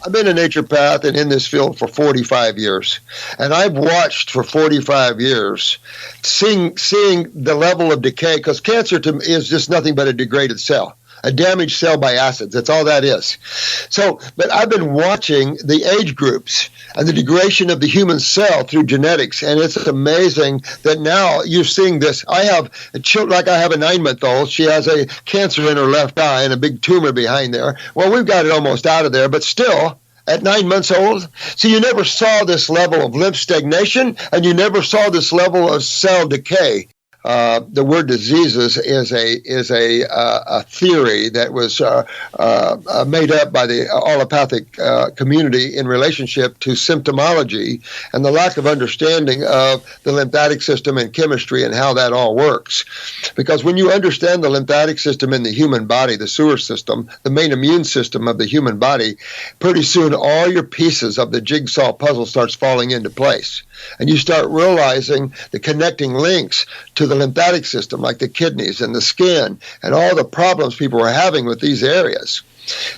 I've been a naturopath and in this field for 45 years. And I've watched for 45 years, seeing the level of decay, because cancer to me is just nothing but a degraded cell. A damaged cell by acids. That's all that is. So, but I've been watching the age groups and the degradation of the human cell through genetics, and it's amazing that now you're seeing this. I have a child, like I have a 9-month-old. She has a cancer in her left eye and a big tumor behind there. Well, we've got it almost out of there, but still, at 9 months old, so you never saw this level of lymph stagnation, and you never saw this level of cell decay. The word diseases is a theory that was made up by the allopathic community in relationship to symptomology and the lack of understanding of the lymphatic system and chemistry and how that all works. Because when you understand the lymphatic system in the human body, the sewer system, the main immune system of the human body, pretty soon all your pieces of the jigsaw puzzle starts falling into place. And you start realizing the connecting links to the lymphatic system, like the kidneys and the skin and all the problems people are having with these areas.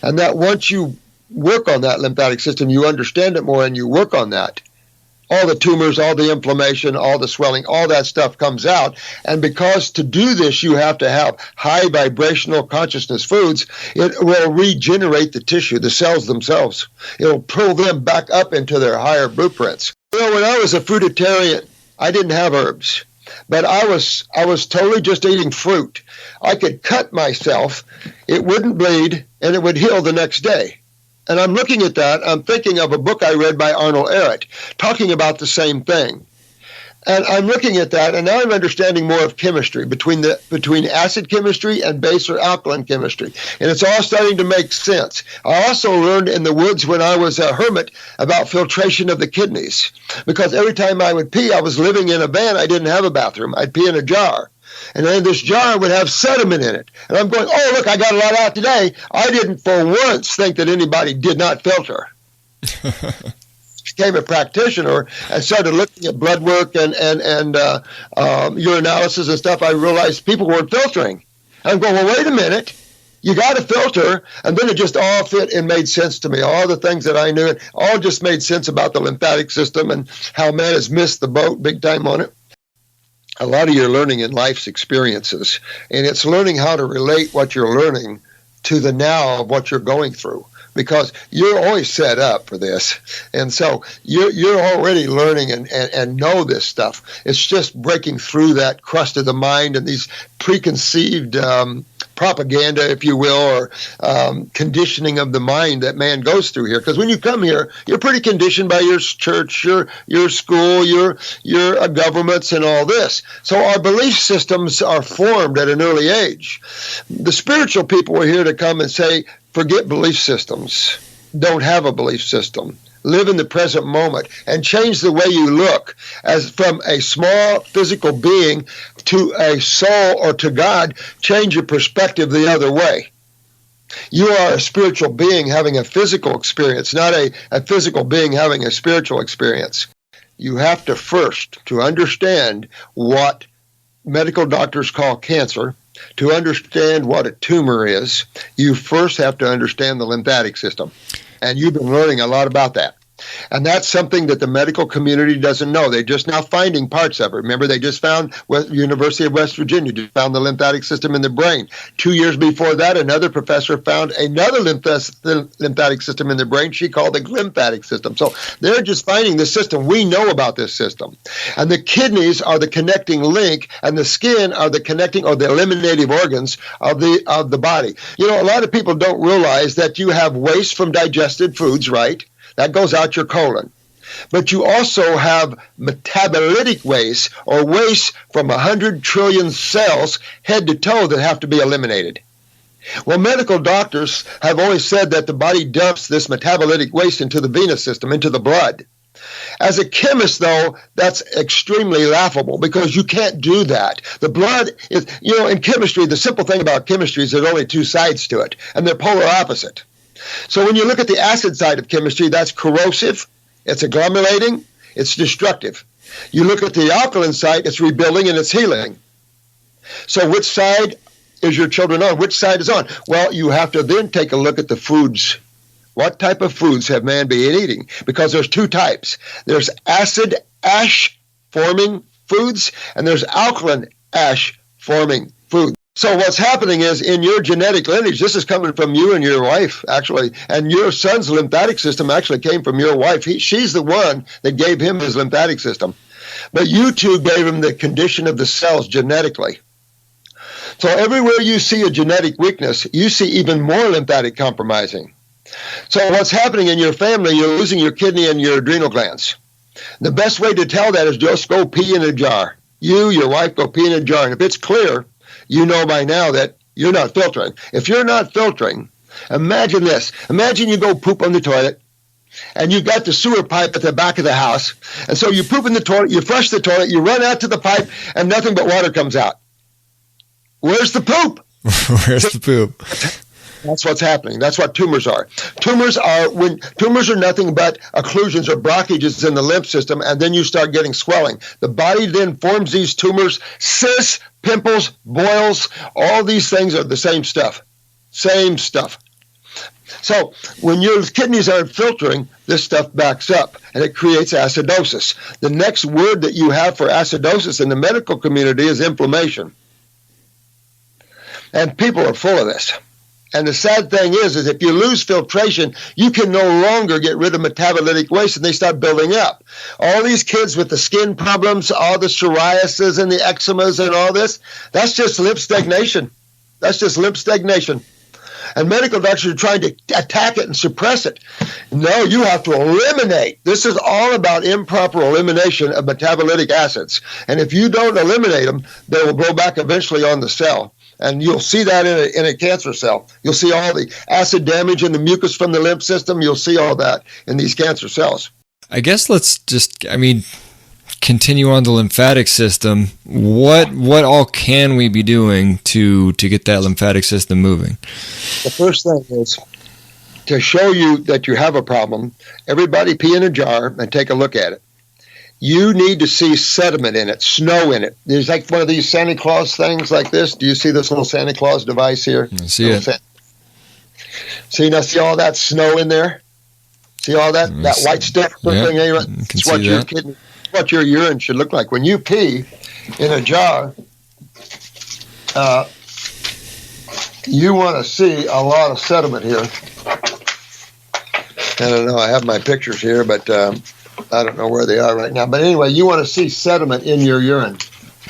And that once you work on that lymphatic system, you understand it more and you work on that. All the tumors, all the inflammation, all the swelling, all that stuff comes out. And because to do this, you have to have high vibrational consciousness foods, it will regenerate the tissue, the cells themselves. It'll pull them back up into their higher blueprints. You know, when I was a fruitarian, I didn't have herbs, but I was totally just eating fruit. I could cut myself, it wouldn't bleed, and it would heal the next day. And I'm looking at that, I'm thinking of a book I read by Arnold Ehret, talking about the same thing. And I'm looking at that, and now I'm understanding more of chemistry, between acid chemistry and base or alkaline chemistry. And it's all starting to make sense. I also learned in the woods when I was a hermit about filtration of the kidneys. Because every time I would pee, I was living in a van, I didn't have a bathroom. I'd pee in a jar. And then this jar would have sediment in it. And I'm going, oh, look, I got a lot out today. I didn't for once think that anybody did not filter. Became a practitioner and started looking at blood work and urinalysis and stuff. I realized people weren't filtering. I'm going, well, wait a minute. You got to filter. And then it just all fit and made sense to me. All the things that I knew, it all just made sense about the lymphatic system and how man has missed the boat big time on it. A lot of your learning in life's experiences, and it's learning how to relate what you're learning to the now of what you're going through. Because you're always set up for this. And so you're already learning and know this stuff. It's just breaking through that crust of the mind and these preconceived propaganda, if you will, or conditioning of the mind that man goes through here. Because when you come here, you're pretty conditioned by your church, your school, your governments and all this. So our belief systems are formed at an early age. The spiritual people are here to come and say, forget belief systems. Don't have a belief system. Live in the present moment and change the way you look as from a small physical being to a soul or to God. Change your perspective the other way. You are a spiritual being having a physical experience, not a physical being having a spiritual experience. You have to first, to understand what medical doctors call cancer, to understand what a tumor is, you first have to understand the lymphatic system. And you've been learning a lot about that. And that's something that the medical community doesn't know. They're just now finding parts of it. Remember, they just found, University of West Virginia just found the lymphatic system in the brain. 2 years before that, another professor found another lymphatic system in the brain she called the glymphatic system. So they're just finding the system. We know about this system. And the kidneys are the connecting link, and the skin are the connecting or the eliminative organs of the body. You know, a lot of people don't realize that you have waste from digested foods, right? That goes out your colon. But you also have metabolitic waste, or waste from 100 trillion cells head to toe that have to be eliminated. Well, medical doctors have always said that the body dumps this metabolitic waste into the venous system, into the blood. As a chemist, though, that's extremely laughable because you can't do that. The blood is, you know, in chemistry, the simple thing about chemistry is there's only two sides to it, and they're polar opposite. So when you look at the acid side of chemistry, that's corrosive, it's agglomerating, it's destructive. You look at the alkaline side, it's rebuilding and it's healing. So which side is your children on? Which side is on? Well, you have to then take a look at the foods What type of foods have man been eating? Because there's two types. There's acid ash-forming foods, and there's alkaline ash-forming foods. So what's happening is in your genetic lineage, this is coming from you and your wife, actually, and your son's lymphatic system actually came from your wife. She's the one that gave him his lymphatic system. But you two gave him the condition of the cells genetically. So everywhere you see a genetic weakness, you see even more lymphatic compromising. So what's happening in your family, you're losing your kidney and your adrenal glands. The best way to tell that is just go pee in a jar. You, your wife, go pee in a jar. And if it's clear, you know by now that you're not filtering. If you're not filtering, imagine this. Imagine you go poop on the toilet, and you've got the sewer pipe at the back of the house. And so you poop in the toilet, you flush the toilet, you run out to the pipe, and nothing but water comes out. Where's the poop? Where's the poop? That's what's happening. That's what tumors are. Tumors are nothing but occlusions or blockages in the lymph system, and then you start getting swelling. The body then forms these tumors, cysts, pimples, boils, all these things are the same stuff. Same stuff. So when your kidneys aren't filtering, this stuff backs up, and it creates acidosis. The next word that you have for acidosis in the medical community is inflammation. And people are full of this. And the sad thing is if you lose filtration, you can no longer get rid of metabolitic waste, and they start building up. All these kids with the skin problems, all the psoriasis and the eczemas and all this, that's just lymph stagnation. That's just lymph stagnation. And medical doctors are trying to attack it and suppress it. No, you have to eliminate. This is all about improper elimination of metabolic acids. And if you don't eliminate them, they will go back eventually on the cell. And you'll see that in a cancer cell. You'll see all the acid damage in the mucus from the lymph system. You'll see all that in these cancer cells. I guess let's just, continue on the lymphatic system. What all can we be doing to get that lymphatic system moving? The first thing is to show you that you have a problem. Everybody pee in a jar and take a look at it. You need to see sediment in it, snow in it. There's like one of these Santa Claus things like this. Do you see this little Santa Claus device here? I see it. See all that snow in there? See all that white stuff? Yeah, it's what your urine should look like. When you pee in a jar, you want to see a lot of sediment here. I don't know. I have my pictures here, but I don't know where they are right now. But anyway, you want to see sediment in your urine.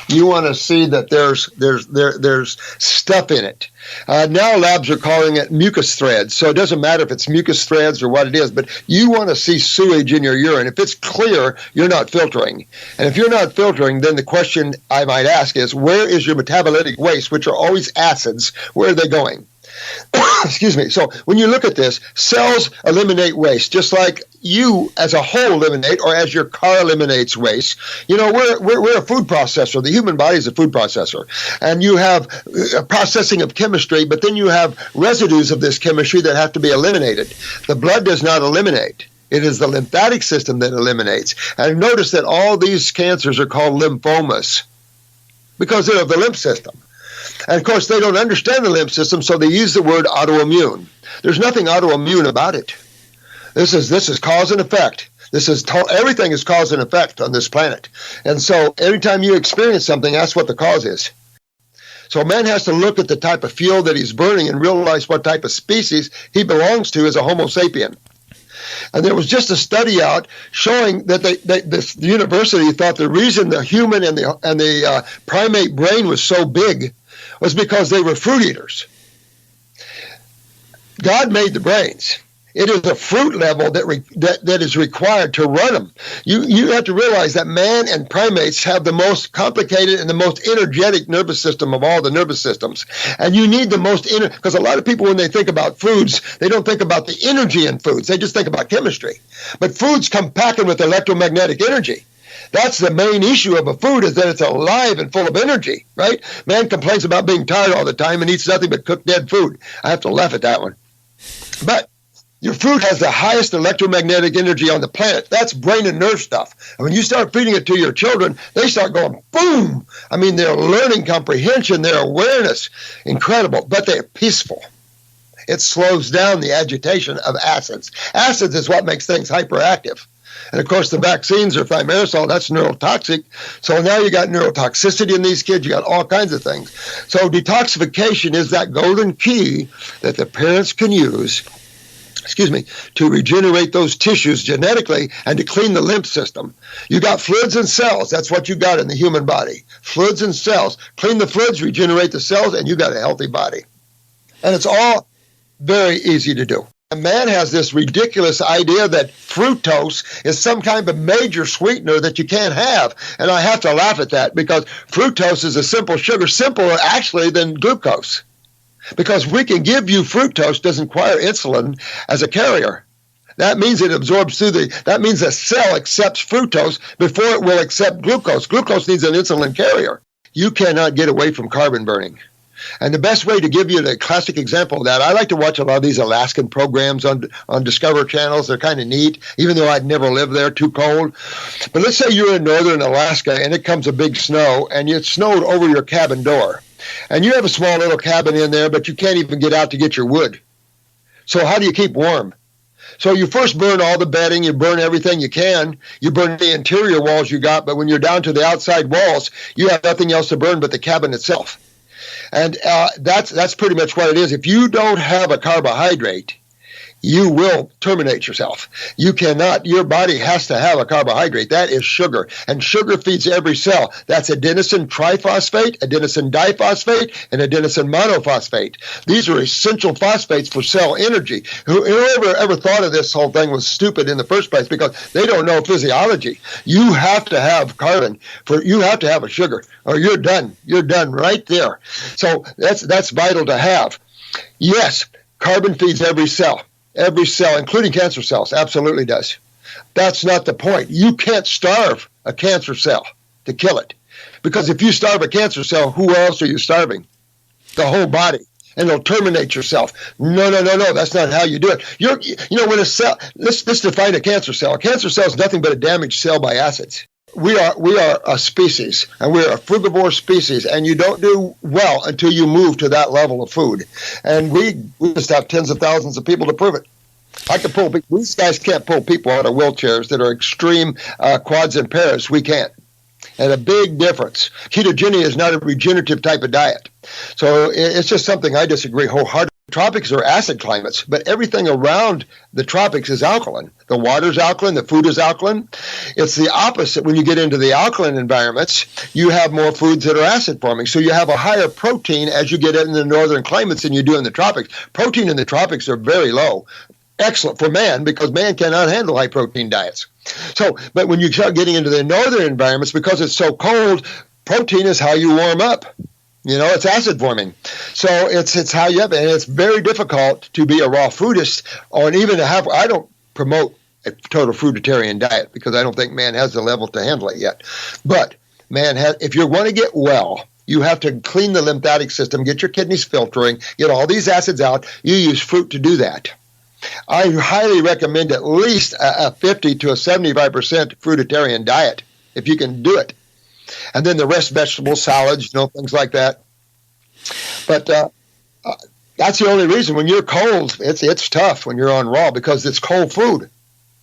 You want to see that there's stuff in it. Now labs are calling it mucus threads. So it doesn't matter if it's mucus threads or what it is, but you want to see sewage in your urine. If it's clear, you're not filtering. And if you're not filtering, then the question I might ask is, where is your metabolic waste, which are always acids? Where are they going? Excuse me. So when you look at this, cells eliminate waste, just like you as a whole eliminate, or as your car eliminates waste. You know, we're a food processor. The human body is a food processor. And you have a processing of chemistry, but then you have residues of this chemistry that have to be eliminated. The blood does not eliminate. It is the lymphatic system that eliminates. And notice that all these cancers are called lymphomas because they're of the lymph system. And of course, they don't understand the lymph system, so they use the word autoimmune. There's nothing autoimmune about it. This is cause and effect. Everything is cause and effect on this planet. And so every time you experience something, that's what the cause is. So man has to look at the type of fuel that he's burning and realize what type of species he belongs to as a Homo sapien. And there was just a study out showing that this university thought the reason the human and the primate brain was so big was because they were fruit eaters. God made the brains. It is a fruit level that is required to run them. You have to realize that man and primates have the most complicated and the most energetic nervous system of all the nervous systems. And you need the most because a lot of people, when they think about foods, they don't think about the energy in foods. They just think about chemistry. But foods come packing with electromagnetic energy. That's the main issue of a food, is that it's alive and full of energy, right? Man complains about being tired all the time and eats nothing but cooked dead food. I have to laugh at that one. But your food has the highest electromagnetic energy on the planet. That's brain and nerve stuff. And when you start feeding it to your children, they start going boom. I mean, their learning comprehension, their awareness, incredible, but they're peaceful. It slows down the agitation of acids. Acids is what makes things hyperactive. And of course, the vaccines are thimerosal. That's neurotoxic. So now you got neurotoxicity in these kids. You got all kinds of things. So detoxification is that golden key that the parents can use, to regenerate those tissues genetically and to clean the lymph system. You got fluids and cells. That's what you got in the human body. Fluids and cells. Clean the fluids, regenerate the cells, and you got a healthy body. And it's all very easy to do. And man has this ridiculous idea that fructose is some kind of major sweetener that you can't have. And I have to laugh at that because fructose is a simple sugar, simpler actually than glucose. Because we can give you fructose doesn't require insulin as a carrier. That means it absorbs that means a cell accepts fructose before it will accept glucose. Glucose needs an insulin carrier. You cannot get away from carbon burning. And the best way to give you the classic example of that, I like to watch a lot of these Alaskan programs on Discovery channels. They're kind of neat, even though I'd never lived there, too cold. But let's say you're in northern Alaska and it comes a big snow and it snowed over your cabin door. And you have a small little cabin in there, but you can't even get out to get your wood. So how do you keep warm? So you first burn all the bedding, you burn everything you can, you burn the interior walls you got, but when you're down to the outside walls, you have nothing else to burn but the cabin itself. And that's pretty much what it is. If you don't have a carbohydrate, you will terminate yourself. You cannot, your body has to have a carbohydrate. That is sugar. And sugar feeds every cell. That's adenosine triphosphate, adenosine diphosphate, and adenosine monophosphate. These are essential phosphates for cell energy. Whoever ever thought of this whole thing was stupid in the first place because they don't know physiology. You have to have carbon, you have to have a sugar, or you're done. You're done right there. So that's vital to have. Yes, carbon feeds every cell. Every cell, including cancer cells, absolutely does. That's not the point. You can't starve a cancer cell to kill it. Because if you starve a cancer cell, who else are you starving? The whole body. And it'll terminate yourself. No. That's not how you do it. When a cell, let's define a cancer cell. A cancer cell is nothing but a damaged cell by acids. We are a species, and we're a frugivore species, and you don't do well until you move to that level of food. And we just have tens of thousands of people to prove it. I can pull people. These guys can't pull people out of wheelchairs that are extreme quads and pairs. We can't. And a big difference. Ketogenia is not a regenerative type of diet. So it's just something I disagree wholeheartedly. Tropics are acid climates, but everything around the tropics is alkaline. The water's alkaline, the food is alkaline. It's the opposite. When you get into the alkaline environments, you have more foods that are acid forming. So you have a higher protein as you get in the northern climates than you do in the tropics. Protein in the tropics are very low. Excellent for man because man cannot handle high protein diets. So, but when you start getting into the northern environments, because it's so cold, protein is how you warm up. It's acid forming. So it's how you have it. And it's very difficult to be a raw foodist or even to have, I don't promote a total fruitarian diet because I don't think man has the level to handle it yet. But man has, if you want to get well, you have to clean the lymphatic system, get your kidneys filtering, get all these acids out. You use fruit to do that. I highly recommend at least a 50 to a 75% fruitarian diet if you can do it. And then the rest vegetables, salads, things like that. But that's the only reason. When you're cold, it's tough when you're on raw because it's cold food,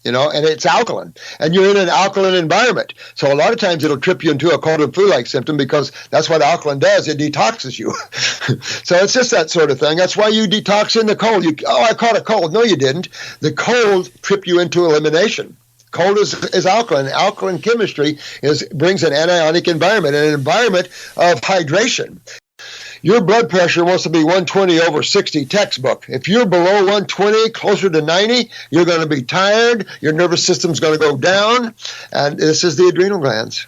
and it's alkaline. And you're in an alkaline environment. So a lot of times it'll trip you into a cold and flu-like symptom because that's what alkaline does. It detoxes you. So it's just that sort of thing. That's why you detox in the cold. I caught a cold. No, you didn't. The cold tripped you into elimination. Cold is alkaline. Alkaline chemistry brings an anionic environment, an environment of hydration. Your blood pressure wants to be 120/60 textbook. If you're below 120, closer to 90, you're going to be tired. Your nervous system's going to go down. And this is the adrenal glands.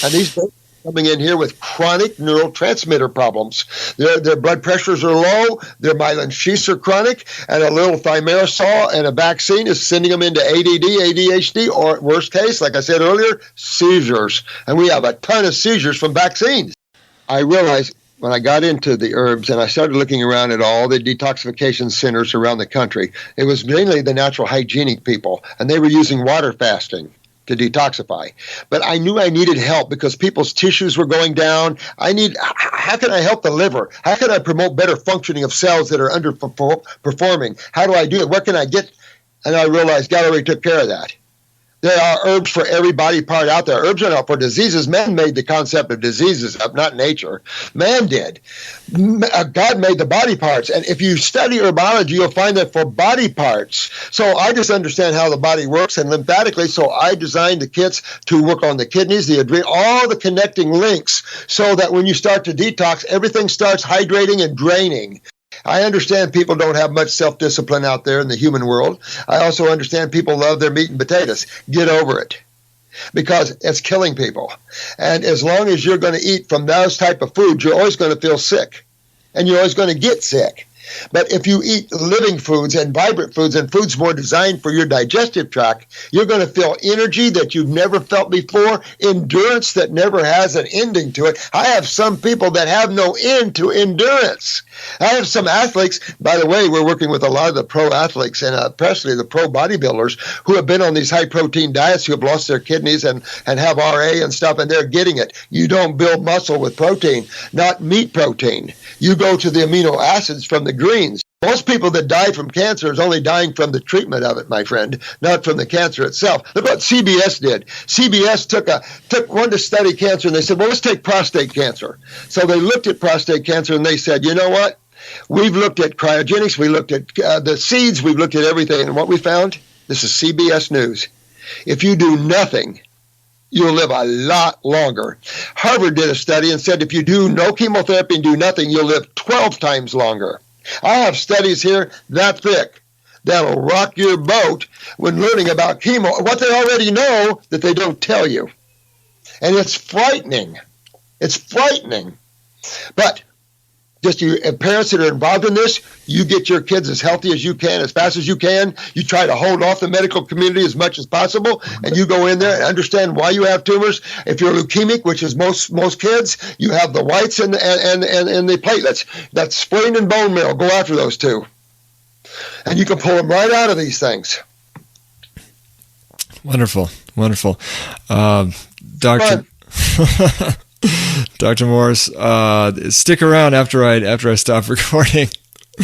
And these folks are coming in here with chronic neurotransmitter problems. Their blood pressures are low. Their myelin sheaths are chronic. And a little thimerosal and a vaccine is sending them into ADD, ADHD, or worst case, like I said earlier, seizures. And we have a ton of seizures from vaccines. I realized when I got into the herbs and I started looking around at all the detoxification centers around the country, it was mainly the natural hygienic people, and they were using water fasting. to detoxify. But I knew I needed help because people's tissues were going down. How can I help the liver? How can I promote better functioning of cells that are underperforming? How do I do it? Where can I get? And I realized God already took care of that. There are herbs for every body part out there. Herbs are not for diseases. Man made the concept of diseases up, not nature. Man did. God made the body parts. And if you study herbology, you'll find that for body parts. So I just understand how the body works and lymphatically. So I designed the kits to work on the kidneys, the adrenal, all the connecting links so that when you start to detox, everything starts hydrating and draining. I understand people don't have much self-discipline out there in the human world. I also understand people love their meat and potatoes. Get over it because it's killing people. And as long as you're going to eat from those type of foods, you're always going to feel sick and you're always going to get sick. But if you eat living foods and vibrant foods and foods more designed for your digestive tract, you're going to feel energy that you've never felt before, endurance that never has an ending to it. I have some people that have no end to endurance. I have some athletes, by the way, we're working with a lot of the pro athletes and especially the pro bodybuilders who have been on these high protein diets, who have lost their kidneys and have RA and stuff, and they're getting it. You don't build muscle with protein, not meat protein. You go to the amino acids from the greens. Most people that die from cancer is only dying from the treatment of it, my friend, not from the cancer itself. Look what CBS did. CBS wanted to study cancer, and they said, well, let's take prostate cancer. So they looked at prostate cancer, and they said, you know what? We've looked at cryogenics. We looked at the seeds. We've looked at everything. And what we found, this is CBS News. If you do nothing, you'll live a lot longer. Harvard did a study and said if you do no chemotherapy and do nothing, you'll live 12 times longer. I have studies here that thick that'll rock your boat when learning about chemo, what they already know that they don't tell you. And it's frightening. It's frightening. But just you parents that are involved in this, you get your kids as healthy as you can, as fast as you can. You try to hold off the medical community as much as possible, and you go in there and understand why you have tumors. If you're leukemic, which is most kids, you have the whites and the platelets. That's spleen and bone marrow. Go after those two. And you can pull them right out of these things. Wonderful. Wonderful. Dr. Dr. Morse, stick around after I stop recording.